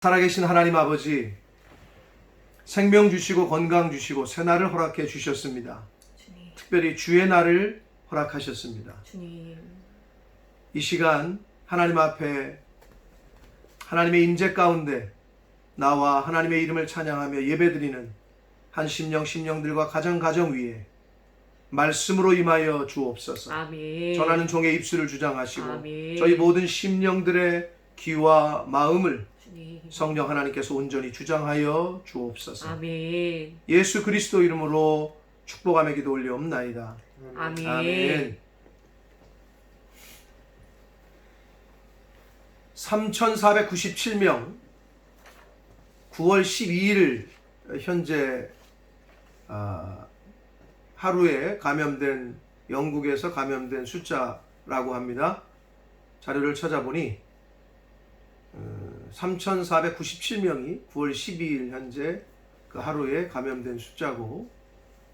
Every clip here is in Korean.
살아계신 하나님 아버지, 생명 주시고 건강 주시고 새날을 허락해 주셨습니다. 주님, 특별히 주의 날을 허락하셨습니다. 주님, 이 시간 하나님 앞에 하나님의 임재 가운데 나와 하나님의 이름을 찬양하며 예배드리는 한 심령들과 가정 위에 말씀으로 임하여 주옵소서. 아멘. 전하는 종의 입술을 주장하시고 아멘. 저희 모든 심령들의 귀와 마음을 주님, 성령 하나님께서 온전히 주장하여 주옵소서. 아멘. 예수 그리스도 이름으로 축복하며 기도 올리옵나이다. 아멘. 아멘. 3,497명 9월 12일 현재 하루에 감염된, 영국에서 감염된 숫자라고 합니다. 자료를 찾아보니 3,497명이 9월 12일 현재 그 하루에 감염된 숫자고,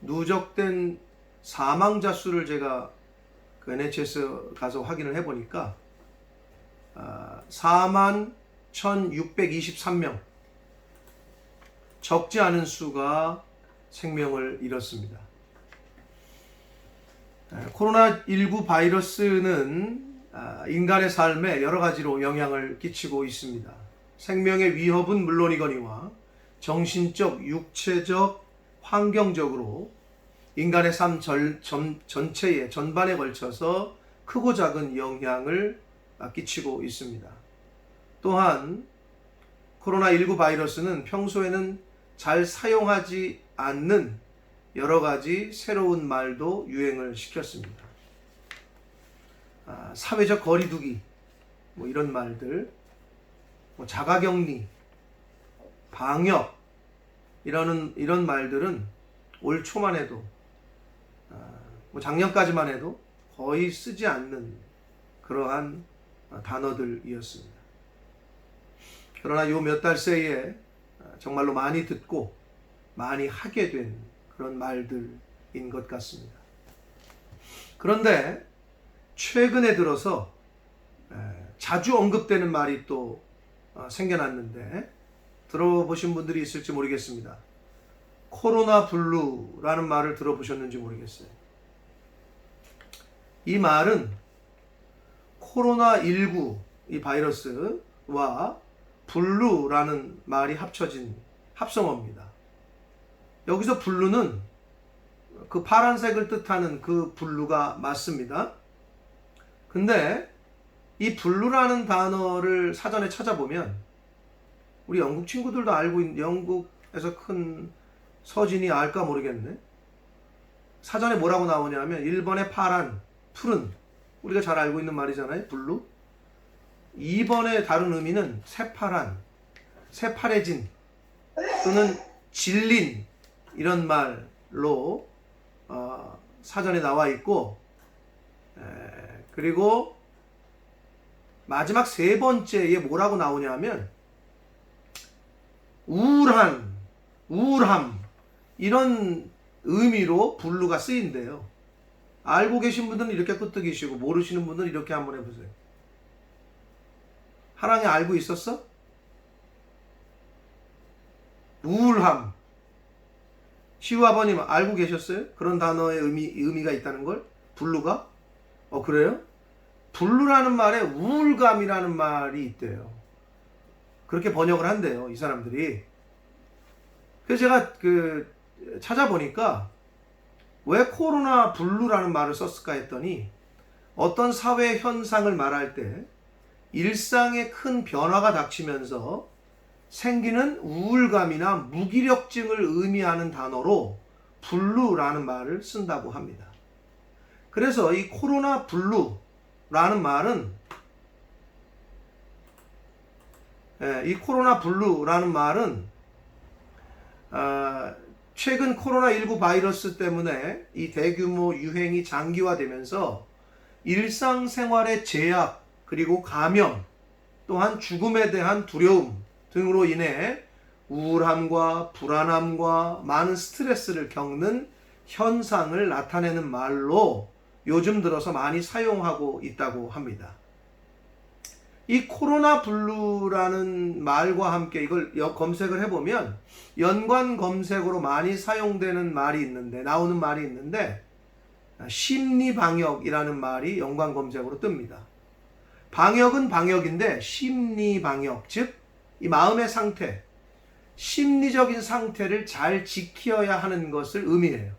누적된 사망자 수를 제가 그 NHS 가서 확인을 해보니까 41,623명, 적지 않은 수가 생명을 잃었습니다. 코로나19 바이러스는 인간의 삶에 여러 가지로 영향을 끼치고 있습니다. 생명의 위협은 물론이거니와 정신적, 육체적, 환경적으로 인간의 삶 전체에, 전반에 걸쳐서 크고 작은 영향을 끼치고 있습니다. 또한 코로나19 바이러스는 평소에는 잘 사용하지 않는 여러 가지 새로운 말도 유행을 시켰습니다. 사회적 거리두기, 이런 말들, 자가격리, 방역, 이런 말들은 올 초만 해도, 작년까지만 해도 거의 쓰지 않는 그러한 단어들이었습니다. 그러나 요 몇 달 새에 정말로 많이 듣고 많이 하게 된 그런 말들인 것 같습니다. 그런데 최근에 들어서 자주 언급되는 말이 또 생겨났는데 들어보신 분들이 있을지 모르겠습니다. 코로나 블루라는 말을 들어보셨는지 모르겠어요. 이 말은 코로나19 이 바이러스와 블루라는 말이 합쳐진 합성어입니다. 여기서 블루는 그 파란색을 뜻하는 그 블루가 맞습니다. 근데 이 블루라는 단어를 사전에 찾아보면 우리 영국 친구들도 알고 있는, 영국에서 큰 서진이 알까 모르겠네. 사전에 뭐라고 나오냐면 1번의 파란, 푸른, 우리가 잘 알고 있는 말이잖아요, 블루. 2번의 다른 의미는 새파란, 새파래진 또는 질린, 이런 말로 사전에 나와 있고, 그리고 마지막 세 번째에 뭐라고 나오냐면 우울함, 이런 의미로 블루가 쓰인대요. 알고 계신 분들은 이렇게 끄떡이시고 모르시는 분들은 이렇게 한번 해보세요. 하랑이 알고 있었어? 우울함. 시우 아버님 알고 계셨어요? 그런 단어의 의미가 있다는 걸? 블루가? 그래요? 블루라는 말에 우울감이라는 말이 있대요. 그렇게 번역을 한대요, 이 사람들이. 그래서 제가 찾아보니까 왜 코로나 블루라는 말을 썼을까 했더니, 어떤 사회 현상을 말할 때 일상에 큰 변화가 닥치면서 생기는 우울감이나 무기력증을 의미하는 단어로 블루라는 말을 쓴다고 합니다. 그래서 이 코로나 블루라는 말은, 최근 코로나19 바이러스 때문에 이 대규모 유행이 장기화되면서 일상생활의 제약, 그리고 감염, 또한 죽음에 대한 두려움 등으로 인해 우울함과 불안함과 많은 스트레스를 겪는 현상을 나타내는 말로 요즘 들어서 많이 사용하고 있다고 합니다. 이 코로나 블루라는 말과 함께 이걸 검색을 해보면 연관 검색어로 많이 사용되는 말이 있는데, 나오는 말이 있는데, 심리 방역이라는 말이 연관 검색어로 뜹니다. 방역은 방역인데 심리 방역, 즉 이 마음의 상태, 심리적인 상태를 잘 지켜야 하는 것을 의미해요.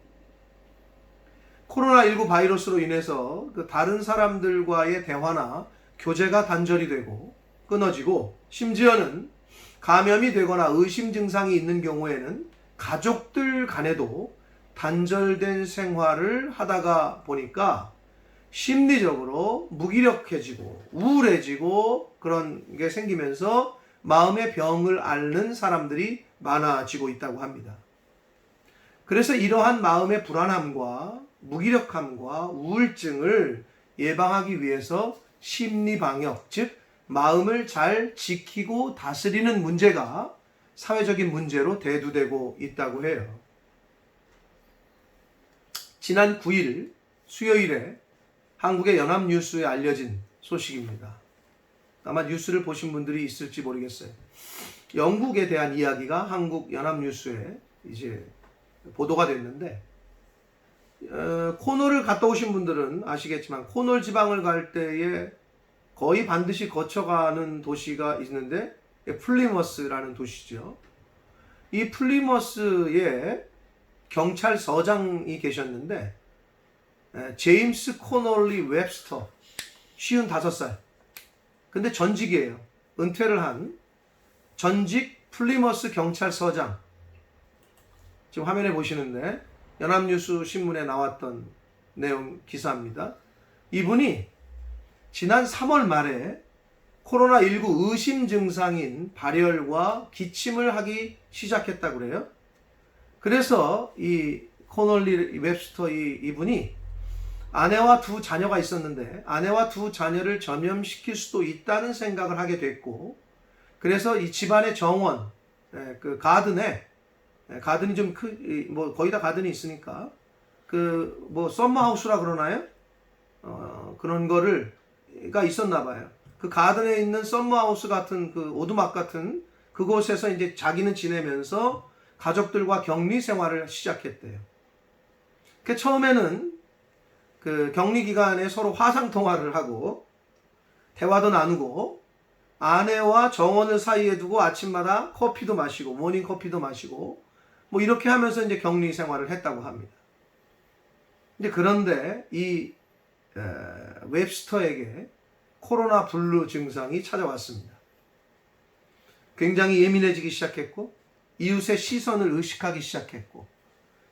코로나19 바이러스로 인해서 그 다른 사람들과의 대화나 교제가 단절이 되고 끊어지고, 심지어는 감염이 되거나 의심 증상이 있는 경우에는 가족들 간에도 단절된 생활을 하다가 보니까 심리적으로 무기력해지고 우울해지고 그런 게 생기면서 마음의 병을 앓는 사람들이 많아지고 있다고 합니다. 그래서 이러한 마음의 불안함과 무기력함과 우울증을 예방하기 위해서 심리방역, 즉 마음을 잘 지키고 다스리는 문제가 사회적인 문제로 대두되고 있다고 해요. 지난 9일 수요일에 한국의 연합뉴스에 알려진 소식입니다. 아마 뉴스를 보신 분들이 있을지 모르겠어요. 영국에 대한 이야기가 한국 연합뉴스에 이제 보도가 됐는데, 코널을 갔다 오신 분들은 아시겠지만 코널 지방을 갈 때에 거의 반드시 거쳐가는 도시가 있는데 플리머스라는 도시죠. 이 플리머스에 경찰서장이 계셨는데 제임스 코널리 웹스터 55살. 근데 전직이에요. 은퇴를 한 전직 플리머스 경찰서장. 지금 화면에 보시는데 연합뉴스 신문에 나왔던 내용 기사입니다. 이분이 지난 3월 말에 코로나19 의심 증상인 발열과 기침을 하기 시작했다고 그래요. 그래서 이 코널리 웹스터 이분이 아내와 두 자녀가 있었는데 아내와 두 자녀를 전염시킬 수도 있다는 생각을 하게 됐고, 그래서 이 집안의 정원, 그 가든이 좀 거의 다 가든이 있으니까 썸머하우스라 그러나요? 그런 거가 있었나 봐요. 그 가든에 있는 썸머하우스 같은 그 오두막 같은 그곳에서 이제 자기는 지내면서 가족들과 격리 생활을 시작했대요. 그 처음에는 그 격리 기간에 서로 화상 통화를 하고 대화도 나누고 아내와 정원을 사이에 두고 아침마다 커피도 마시고 모닝 커피도 마시고 이렇게 하면서 이제 격리 생활을 했다고 합니다. 이제 그런데 이 웹스터에게 코로나 블루 증상이 찾아왔습니다. 굉장히 예민해지기 시작했고 이웃의 시선을 의식하기 시작했고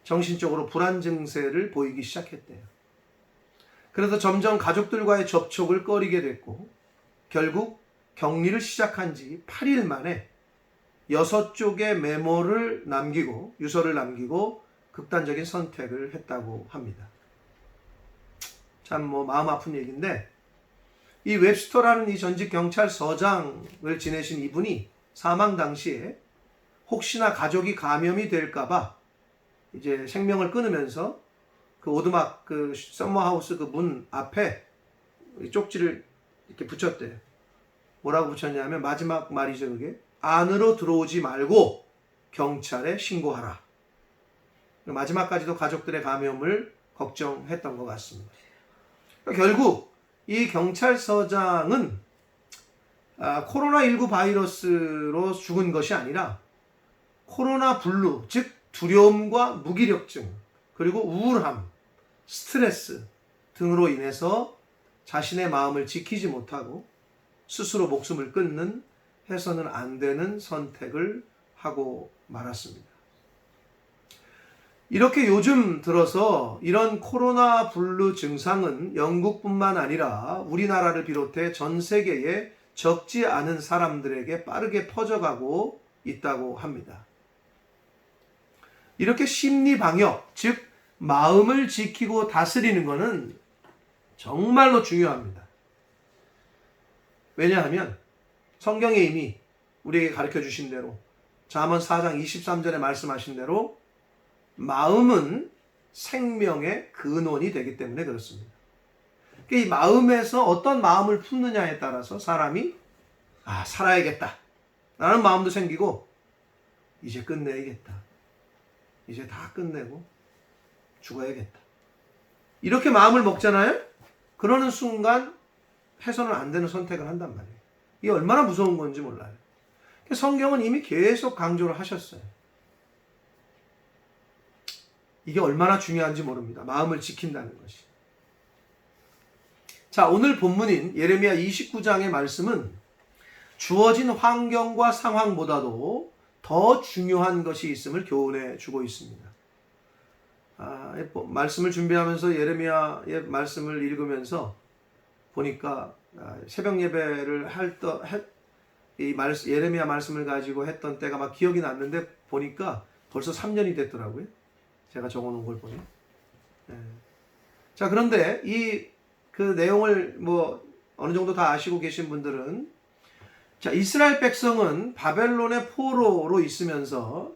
정신적으로 불안 증세를 보이기 시작했대요. 그래서 점점 가족들과의 접촉을 꺼리게 됐고 결국 격리를 시작한 지 8일 만에 6쪽의 메모를 남기고 유서를 남기고 극단적인 선택을 했다고 합니다. 참 마음 아픈 얘기인데, 이 웹스터라는 이 전직 경찰서장을 지내신 이분이 사망 당시에 혹시나 가족이 감염이 될까봐 이제 생명을 끊으면서 그 오두막 그 썸머하우스 그 문 앞에 쪽지를 이렇게 붙였대요. 뭐라고 붙였냐면 마지막 말이죠, 그게. 안으로 들어오지 말고 경찰에 신고하라. 마지막까지도 가족들의 감염을 걱정했던 것 같습니다. 결국 이 경찰서장은 코로나19 바이러스로 죽은 것이 아니라 코로나 블루, 즉 두려움과 무기력증, 그리고 우울함, 스트레스 등으로 인해서 자신의 마음을 지키지 못하고 스스로 목숨을 끊는 해서는 안 되는 선택을 하고 말았습니다. 이렇게 요즘 들어서 이런 코로나 블루 증상은 영국뿐만 아니라 우리나라를 비롯해 전 세계에 적지 않은 사람들에게 빠르게 퍼져가고 있다고 합니다. 이렇게 심리 방역, 즉 마음을 지키고 다스리는 것은 정말로 중요합니다. 왜냐하면 성경에 이미 우리에게 가르쳐 주신 대로 잠언 4장 23절에 말씀하신 대로 마음은 생명의 근원이 되기 때문에 그렇습니다. 이 마음에서 어떤 마음을 품느냐에 따라서 사람이 살아야겠다 라는 마음도 생기고, 이제 끝내야겠다, 이제 다 끝내고 죽어야겠다, 이렇게 마음을 먹잖아요. 그러는 순간 해서는 안 되는 선택을 한단 말이에요. 이게 얼마나 무서운 건지 몰라요. 성경은 이미 계속 강조를 하셨어요. 이게 얼마나 중요한지 모릅니다. 마음을 지킨다는 것이. 자, 오늘 본문인 예레미야 29장의 말씀은 주어진 환경과 상황보다도 더 중요한 것이 있음을 교훈해 주고 있습니다. 말씀을 준비하면서 예레미야의 말씀을 읽으면서 보니까 새벽 예배를 예레미야 말씀을 가지고 했던 때가 막 기억이 났는데, 보니까 벌써 3년이 됐더라고요. 제가 적어놓은 걸 보니. 자, 그런데 그 내용을 어느 정도 다 아시고 계신 분들은, 자, 이스라엘 백성은 바벨론의 포로로 있으면서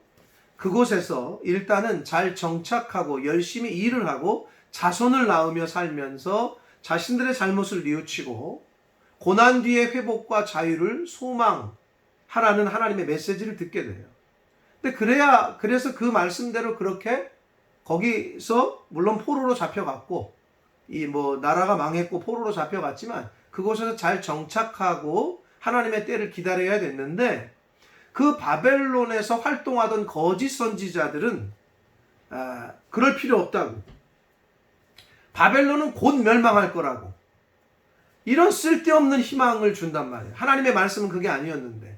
그곳에서 일단은 잘 정착하고 열심히 일을 하고 자손을 낳으며 살면서 자신들의 잘못을 뉘우치고 고난 뒤의 회복과 자유를 소망하라는 하나님의 메시지를 듣게 돼요. 근데 그래서 그 말씀대로 그렇게 거기서 물론 포로로 잡혀갔고, 나라가 망했고 포로로 잡혀갔지만 그곳에서 잘 정착하고 하나님의 때를 기다려야 됐는데, 그 바벨론에서 활동하던 거짓 선지자들은 그럴 필요 없다고, 바벨론은 곧 멸망할 거라고, 이런 쓸데없는 희망을 준단 말이에요. 하나님의 말씀은 그게 아니었는데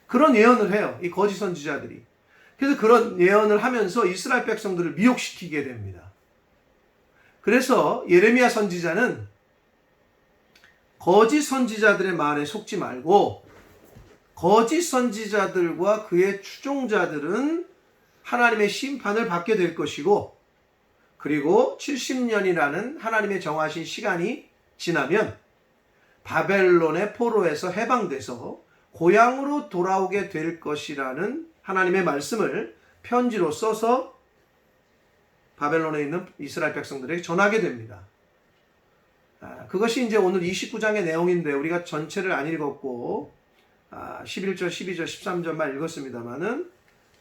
그런 예언을 해요, 이 거짓 선지자들이. 그래서 그런 예언을 하면서 이스라엘 백성들을 미혹시키게 됩니다. 그래서 예레미야 선지자는 거짓 선지자들의 말에 속지 말고, 거짓 선지자들과 그의 추종자들은 하나님의 심판을 받게 될 것이고, 그리고 70년이라는 하나님의 정하신 시간이 지나면 바벨론의 포로에서 해방돼서 고향으로 돌아오게 될 것이라는 하나님의 말씀을 편지로 써서 바벨론에 있는 이스라엘 백성들에게 전하게 됩니다. 그것이 이제 오늘 29장의 내용인데, 우리가 전체를 안 읽었고 11절, 12절, 13절만 읽었습니다만은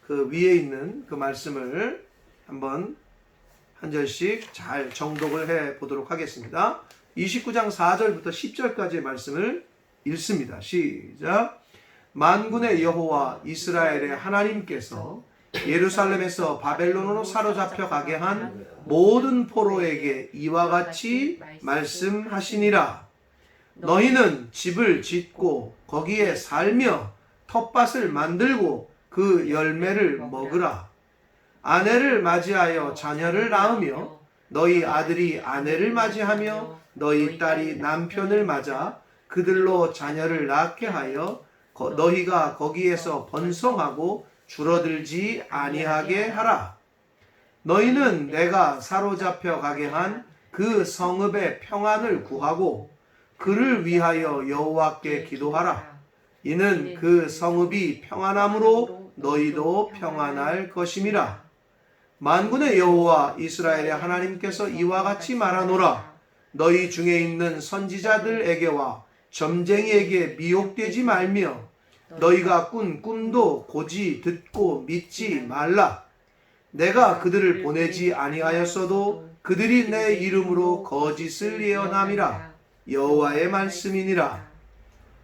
그 위에 있는 그 말씀을 한번 한 절씩 잘 정독을 해 보도록 하겠습니다. 29장 4절부터 10절까지의 말씀을 읽습니다. 시작. 만군의 여호와 이스라엘의 하나님께서 예루살렘에서 바벨론으로 사로잡혀 가게 한 모든 포로에게 이와 같이 말씀하시니라. 너희는 집을 짓고 거기에 살며 텃밭을 만들고 그 열매를 먹으라. 아내를 맞이하여 자녀를 낳으며 너희 아들이 아내를 맞이하며 너희 딸이 남편을 맞아 그들로 자녀를 낳게 하여 너희가 거기에서 번성하고 줄어들지 아니하게 하라. 너희는 내가 사로잡혀 가게 한 그 성읍의 평안을 구하고 그를 위하여 여호와께 기도하라. 이는 그 성읍이 평안함으로 너희도 평안할 것임이라. 만군의 여호와 이스라엘의 하나님께서 이와 같이 말하노라. 너희 중에 있는 선지자들에게와 점쟁이에게 미혹되지 말며 너희가 꾼 꿈도 고지 듣고 믿지 말라. 내가 그들을 보내지 아니하였어도 그들이 내 이름으로 거짓을 예언함이라. 여호와의 말씀이니라.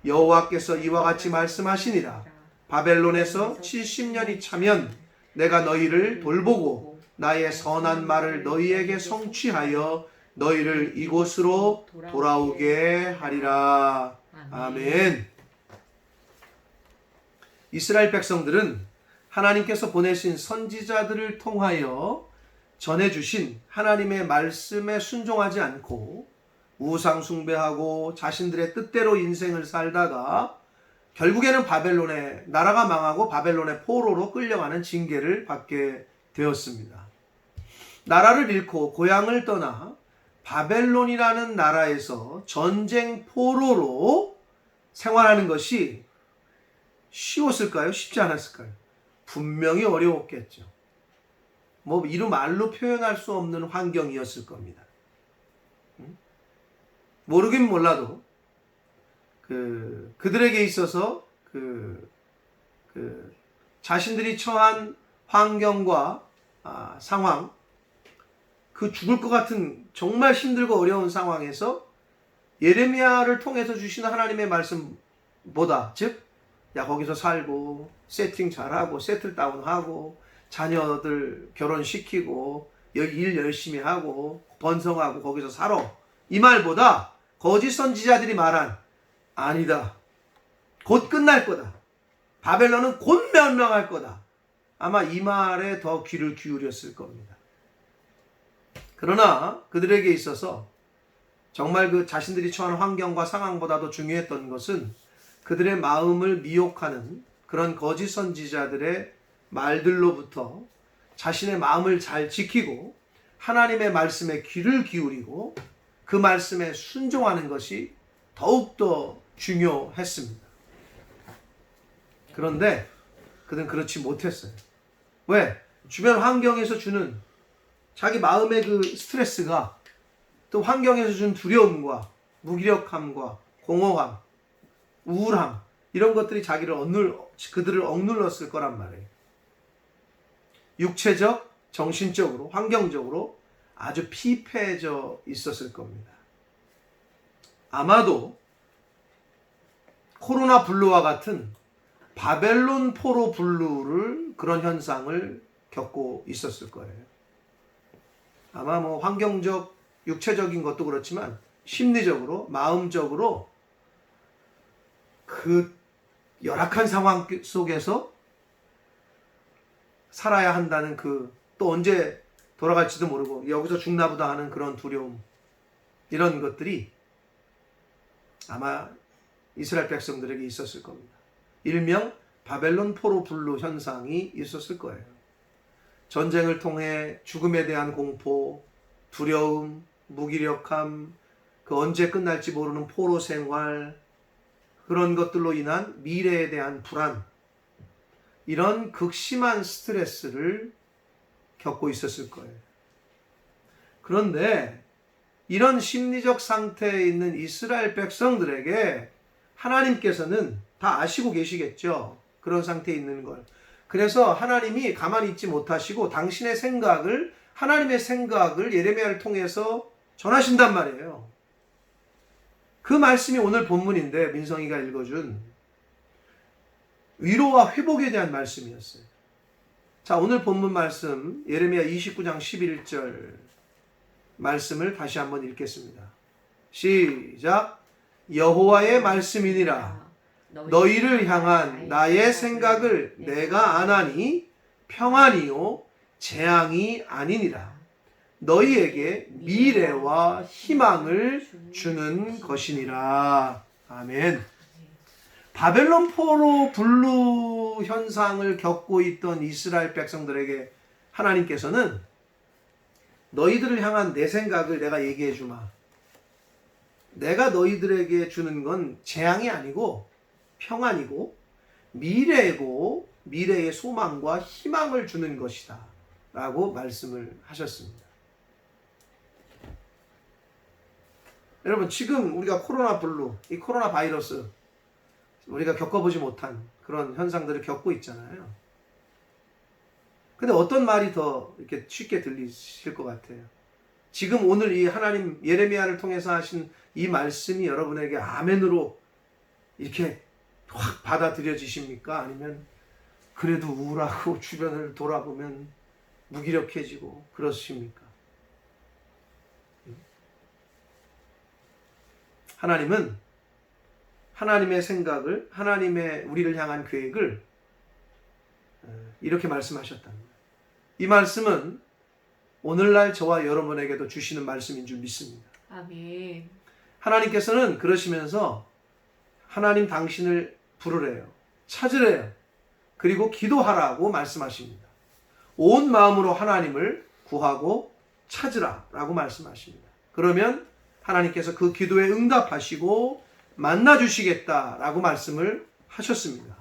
여호와께서 이와 같이 말씀하시니라. 바벨론에서 70년이 차면 내가 너희를 돌보고 나의 선한 말을 너희에게 성취하여 너희를 이곳으로 돌아오게 하리라. 아멘. 이스라엘 백성들은 하나님께서 보내신 선지자들을 통하여 전해주신 하나님의 말씀에 순종하지 않고 우상 숭배하고 자신들의 뜻대로 인생을 살다가 결국에는 바벨론의 나라가 망하고 바벨론의 포로로 끌려가는 징계를 받게 되었습니다. 나라를 잃고 고향을 떠나 바벨론이라는 나라에서 전쟁 포로로 생활하는 것이 쉬웠을까요? 쉽지 않았을까요? 분명히 어려웠겠죠. 이루 말로 표현할 수 없는 환경이었을 겁니다. 모르긴 몰라도 그들에게 있어서 자신들이 처한 환경과 상황, 그 죽을 것 같은 정말 힘들고 어려운 상황에서 예레미야를 통해서 주시는 하나님의 말씀보다, 즉, 야, 거기서 살고, 세팅 잘하고, 세틀다운하고, 자녀들 결혼시키고, 일 열심히 하고, 번성하고, 거기서 살아. 이 말보다 거짓 선지자들이 말한, 아니다. 곧 끝날 거다. 바벨론은 곧 멸망할 거다. 아마 이 말에 더 귀를 기울였을 겁니다. 그러나 그들에게 있어서 정말 그 자신들이 처한 환경과 상황보다도 중요했던 것은 그들의 마음을 미혹하는 그런 거짓 선지자들의 말들로부터 자신의 마음을 잘 지키고 하나님의 말씀에 귀를 기울이고 그 말씀에 순종하는 것이 더욱더 중요했습니다. 그런데 그들은 그렇지 못했어요. 왜? 주변 환경에서 주는 자기 마음의 그 스트레스가 또 환경에서 준 두려움과 무기력함과 공허함, 우울함 이런 것들이 그들을 억눌렀을 거란 말이에요. 육체적, 정신적으로, 환경적으로 아주 피폐해져 있었을 겁니다. 아마도 코로나 블루와 같은 바벨론 포로 블루를 그런 현상을 겪고 있었을 거예요. 아마 뭐 환경적, 육체적인 것도 그렇지만 심리적으로, 마음적으로 그 열악한 상황 속에서 살아야 한다는 또 언제 돌아갈지도 모르고 여기서 죽나 보다 하는 그런 두려움, 이런 것들이 아마 이스라엘 백성들에게 있었을 겁니다. 일명 바벨론 포로 블루 현상이 있었을 거예요. 전쟁을 통해 죽음에 대한 공포, 두려움, 무기력함, 그 언제 끝날지 모르는 포로 생활, 그런 것들로 인한 미래에 대한 불안, 이런 극심한 스트레스를 겪고 있었을 거예요. 그런데 이런 심리적 상태에 있는 이스라엘 백성들에게 하나님께서는 다 아시고 계시겠죠. 그런 상태에 있는 걸. 그래서 하나님이 가만히 있지 못하시고 당신의 생각을, 하나님의 생각을 예레미야를 통해서 전하신단 말이에요. 그 말씀이 오늘 본문인데 민성이가 읽어준 위로와 회복에 대한 말씀이었어요. 자, 오늘 본문 말씀 예레미야 29장 11절 말씀을 다시 한번 읽겠습니다. 시작. 여호와의 말씀이니라. 너희를 향한 나의 생각을 내가 아나니 평안이요 재앙이 아니니라. 너희에게 미래와 희망을 주는 것이니라. 아멘. 바벨론 포로 블루 현상을 겪고 있던 이스라엘 백성들에게 하나님께서는 너희들을 향한 내 생각을 내가 얘기해 주마. 내가 너희들에게 주는 건 재앙이 아니고 평안이고 미래고 미래의 소망과 희망을 주는 것이다 라고 말씀을 하셨습니다. 여러분, 지금 우리가 코로나 블루, 이 코로나 바이러스 우리가 겪어보지 못한 그런 현상들을 겪고 있잖아요. 근데 어떤 말이 더 이렇게 쉽게 들리실 것 같아요? 지금 오늘 이 하나님 예레미야를 통해서 하신 이 말씀이 여러분에게 아멘으로 이렇게 확 받아들여지십니까? 아니면 그래도 우울하고 주변을 돌아보면 무기력해지고 그러십니까? 하나님은 하나님의 생각을, 하나님의 우리를 향한 계획을 이렇게 말씀하셨답니다. 이 말씀은 오늘날 저와 여러분에게도 주시는 말씀인 줄 믿습니다. 아멘. 하나님께서는 그러시면서 하나님 당신을 부르래요. 찾으래요. 그리고 기도하라고 말씀하십니다. 온 마음으로 하나님을 구하고 찾으라 라고 말씀하십니다. 그러면 하나님께서 그 기도에 응답하시고 만나주시겠다라고 말씀을 하셨습니다.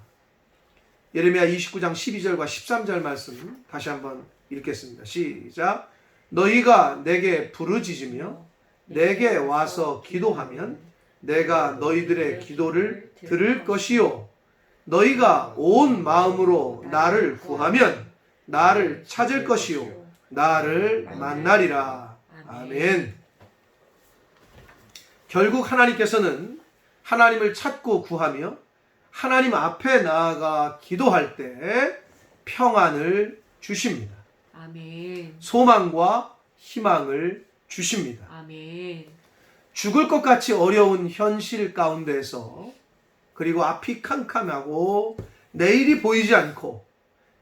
예레미야 29장 12절과 13절 말씀 다시 한번 읽겠습니다. 시작. 너희가 내게 부르짖으며 내게 와서 기도하면 내가 너희들의 기도를 들을 것이요 너희가 온 마음으로 나를 구하면 나를 찾을 것이요 나를 만나리라. 아멘. 결국 하나님께서는 하나님을 찾고 구하며 하나님 앞에 나아가 기도할 때 평안을 주십니다. 아멘. 소망과 희망을 주십니다. 아멘. 죽을 것 같이 어려운 현실 가운데서 그리고 앞이 캄캄하고 내일이 보이지 않고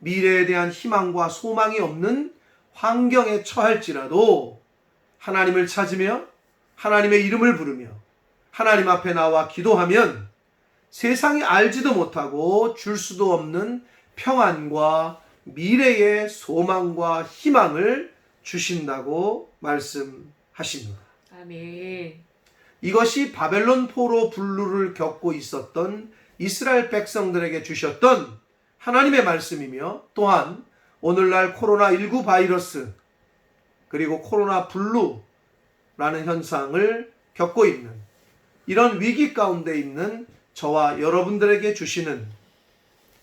미래에 대한 희망과 소망이 없는 환경에 처할지라도 하나님을 찾으며 하나님의 이름을 부르며 하나님 앞에 나와 기도하면 세상이 알지도 못하고 줄 수도 없는 평안과 미래의 소망과 희망을 주신다고 말씀하십니다. 아멘. 이것이 바벨론 포로 분류를 겪고 있었던 이스라엘 백성들에게 주셨던 하나님의 말씀이며 또한 오늘날 코로나19 바이러스 그리고 코로나 블루라는 현상을 겪고 있는 이런 위기 가운데 있는 저와 여러분들에게 주시는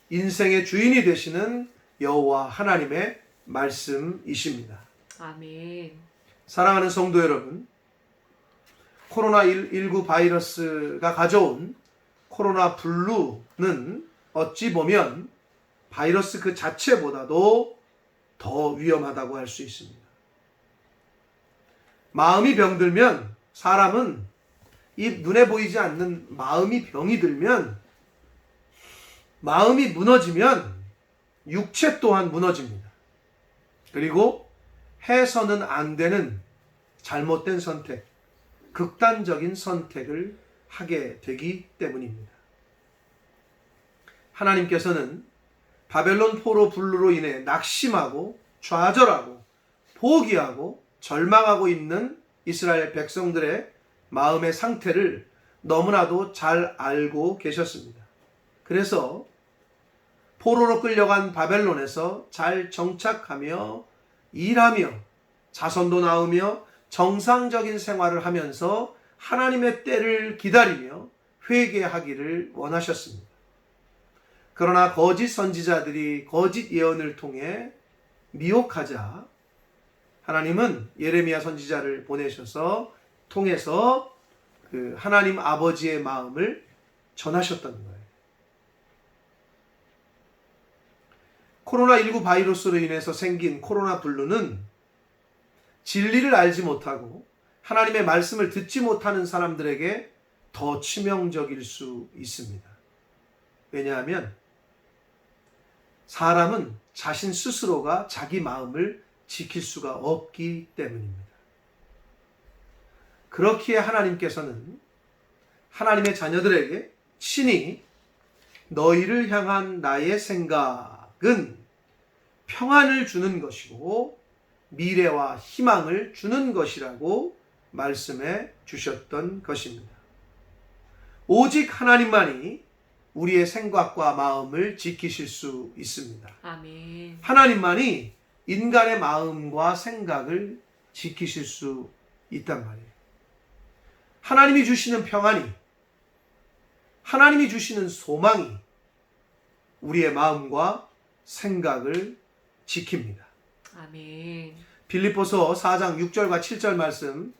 인생의 주인이 되시는 여호와 하나님의 말씀이십니다. 아멘. 사랑하는 성도 여러분, 코로나19 바이러스가 가져온 코로나 블루는 어찌 보면 바이러스 그 자체보다도 더 위험하다고 할 수 있습니다. 마음이 병들면 사람은 이 눈에 보이지 않는 마음이 병이 들면 마음이 무너지면 육체 또한 무너집니다. 그리고 해서는 안 되는 잘못된 선택, 극단적인 선택을 하게 되기 때문입니다. 하나님께서는 바벨론 포로 분류로 인해 낙심하고 좌절하고 포기하고 절망하고 있는 이스라엘 백성들의 마음의 상태를 너무나도 잘 알고 계셨습니다. 그래서 포로로 끌려간 바벨론에서 잘 정착하며 일하며 자손도 낳으며 정상적인 생활을 하면서 하나님의 때를 기다리며 회개하기를 원하셨습니다. 그러나 거짓 선지자들이 거짓 예언을 통해 미혹하자 하나님은 예레미야 선지자를 보내셔서 통해서 그 하나님 아버지의 마음을 전하셨던 거예요. 코로나19 바이러스로 인해서 생긴 코로나 블루는 진리를 알지 못하고 하나님의 말씀을 듣지 못하는 사람들에게 더 치명적일 수 있습니다. 왜냐하면 사람은 자신 스스로가 자기 마음을 지킬 수가 없기 때문입니다. 그렇기에 하나님께서는 하나님의 자녀들에게 친히 너희를 향한 나의 생각은 평안을 주는 것이고 미래와 희망을 주는 것이라고 말씀해 주셨던 것입니다. 오직 하나님만이 우리의 생각과 마음을 지키실 수 있습니다. 아멘. 하나님만이 인간의 마음과 생각을 지키실 수 있단 말이에요. 하나님이 주시는 평안이, 하나님이 주시는 소망이 우리의 마음과 생각을 지킵니다. 아멘. 빌립보서 4장 6절과 7절 말씀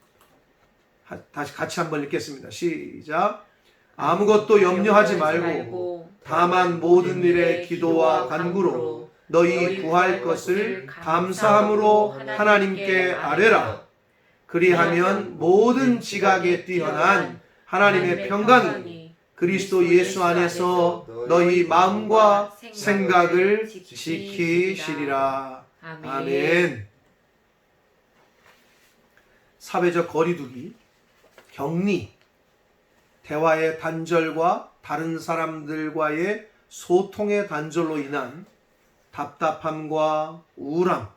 다시 같이 한번 읽겠습니다. 시작. 아무것도 염려하지 말고 다만 모든 일에 기도와 간구로 너희 구할 것을 감사함으로 하나님께 아뢰라. 그리하면 모든 지각에 뛰어난 하나님의 평강이 그리스도 예수 안에서 너희 마음과 생각을 지키시리라. 아멘. 사회적 거리두기, 격리, 대화의 단절과 다른 사람들과의 소통의 단절로 인한 답답함과 우울함,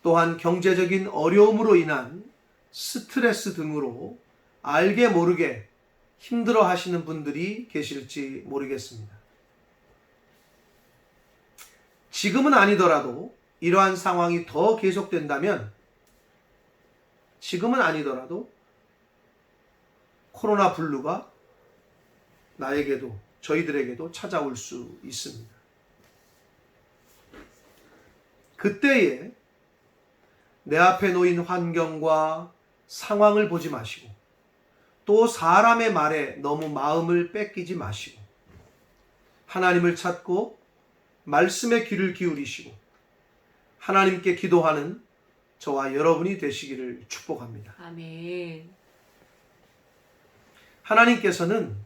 또한 경제적인 어려움으로 인한 스트레스 등으로 알게 모르게 힘들어 하시는 분들이 계실지 모르겠습니다. 지금은 아니더라도 이러한 상황이 더 계속된다면 지금은 아니더라도 코로나 블루가 나에게도 저희들에게도 찾아올 수 있습니다. 그때에 내 앞에 놓인 환경과 상황을 보지 마시고 또 사람의 말에 너무 마음을 뺏기지 마시고 하나님을 찾고 말씀에 귀를 기울이시고 하나님께 기도하는 저와 여러분이 되시기를 축복합니다. 아멘. 하나님께서는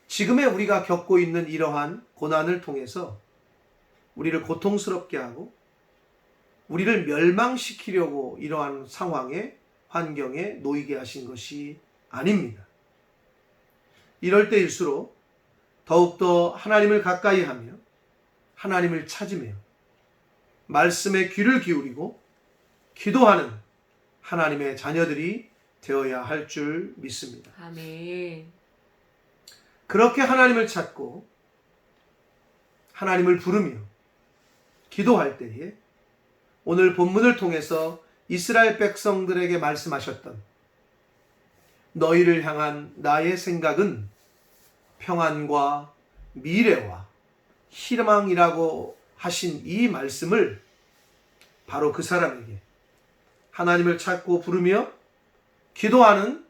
지금의 우리가 겪고 있는 이러한 고난을 통해서 우리를 고통스럽게 하고 우리를 멸망시키려고 이러한 상황에 환경에 놓이게 하신 것이 아닙니다. 이럴 때일수록 더욱더 하나님을 가까이 하며 하나님을 찾으며 말씀에 귀를 기울이고 기도하는 하나님의 자녀들이 되어야 할 줄 믿습니다. 아멘. 그렇게 하나님을 찾고 하나님을 부르며 기도할 때에 오늘 본문을 통해서 이스라엘 백성들에게 말씀하셨던 너희를 향한 나의 생각은 평안과 미래와 희망이라고 하신 이 말씀을 바로 그 사람에게 하나님을 찾고 부르며 기도하는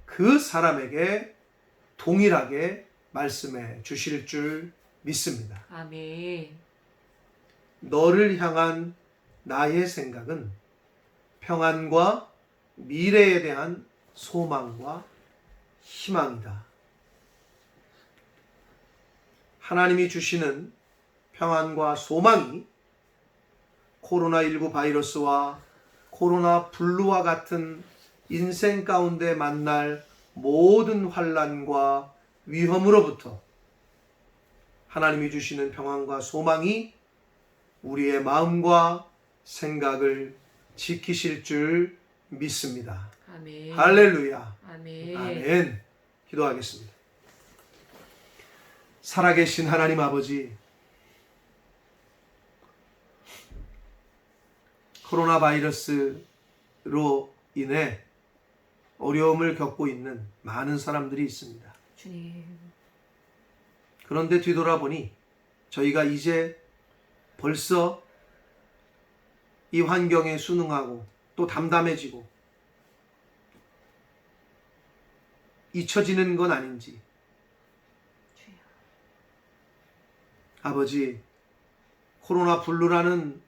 그 사람에게 동일하게 말씀해 주실 줄 믿습니다. 아멘. 너를 향한 나의 생각은 평안과 미래에 대한 소망과 희망이다. 하나님이 주시는 평안과 소망이 코로나19 바이러스와 코로나 블루와 같은 인생 가운데 만날 모든 환난과 위험으로부터 하나님이 주시는 평안과 소망이 우리의 마음과 생각을 지키실 줄 믿습니다. 아멘. 할렐루야. 아멘. 아멘. 기도하겠습니다. 살아계신 하나님 아버지, 코로나 바이러스로 인해 어려움을 겪고 있는 많은 사람들이 있습니다. 주님. 그런데 뒤돌아보니 저희가 이제 벌써 이 환경에 순응하고 또 담담해지고 잊혀지는 건 아닌지 주여. 아버지, 코로나 블루라는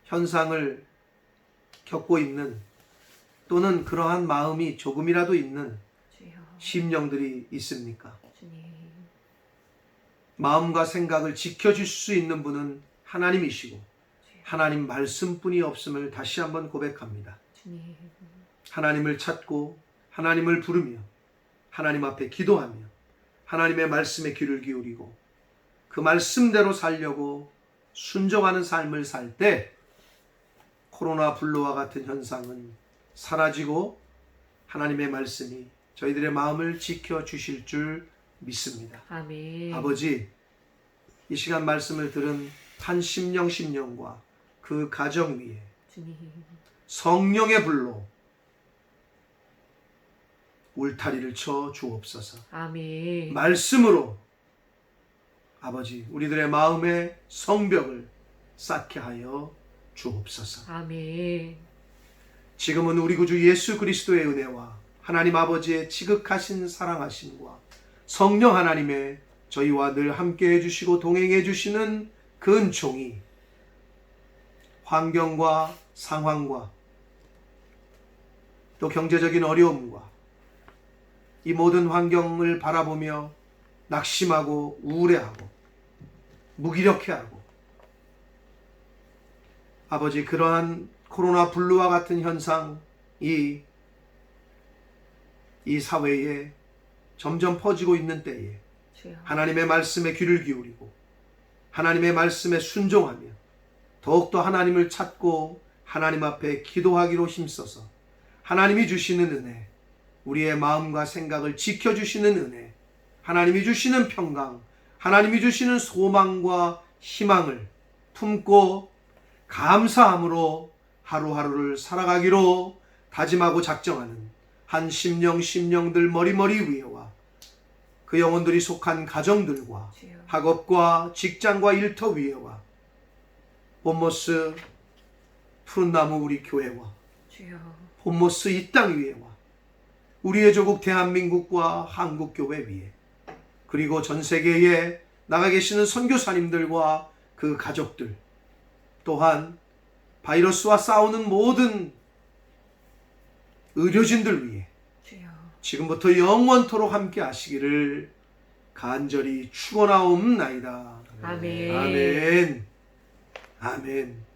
현상을 겪고 있는 또는 그러한 마음이 조금이라도 있는 주여. 심령들이 있습니까? 주님. 마음과 생각을 지켜줄 수 있는 분은 하나님이시고 하나님 말씀뿐이 없음을 다시 한번 고백합니다. 주님. 하나님을 찾고 하나님을 부르며 하나님 앞에 기도하며 하나님의 말씀에 귀를 기울이고 그 말씀대로 살려고 순종하는 삶을 살 때 코로나 블루와 같은 현상은 사라지고 하나님의 말씀이 저희들의 마음을 지켜주실 줄 믿습니다. 아멘. 아버지, 이 시간 말씀을 들은 한 심령과 그 가정 위에 주님. 성령의 불로 울타리를 쳐 주옵소서. 아멘. 말씀으로 아버지, 우리들의 마음의 성벽을 쌓게 하여 주옵소서. 아멘. 지금은 우리 구주 예수 그리스도의 은혜와 하나님 아버지의 지극하신 사랑하심과 성령 하나님의 저희와 늘 함께 해주시고 동행해 주시는 그 은총이 환경과 상황과 또 경제적인 어려움과 이 모든 환경을 바라보며 낙심하고 우울해하고 무기력해하고 아버지, 그러한 코로나 블루와 같은 현상이 이 사회에 점점 퍼지고 있는 때에 주여. 하나님의 말씀에 귀를 기울이고 하나님의 말씀에 순종하며 더욱더 하나님을 찾고 하나님 앞에 기도하기로 힘써서 하나님이 주시는 은혜, 우리의 마음과 생각을 지켜주시는 은혜, 하나님이 주시는 평강, 하나님이 주시는 소망과 희망을 품고 감사함으로 하루하루를 살아가기로 다짐하고 작정하는 한 심령들 머리머리 위에와 그 영혼들이 속한 가정들과 주여. 학업과 직장과 일터 위에와 본모스 푸른나무 우리 교회와 주여. 본모스 이 땅 위에와 우리의 조국 대한민국과 한국교회 위에 그리고 전 세계에 나가 계시는 선교사님들과 그 가족들 또한 바이러스와 싸우는 모든 의료진들 위해 주여. 지금부터 영원토록 함께 하시기를 간절히 축원하옵나이다. 아멘. 아멘. 아멘.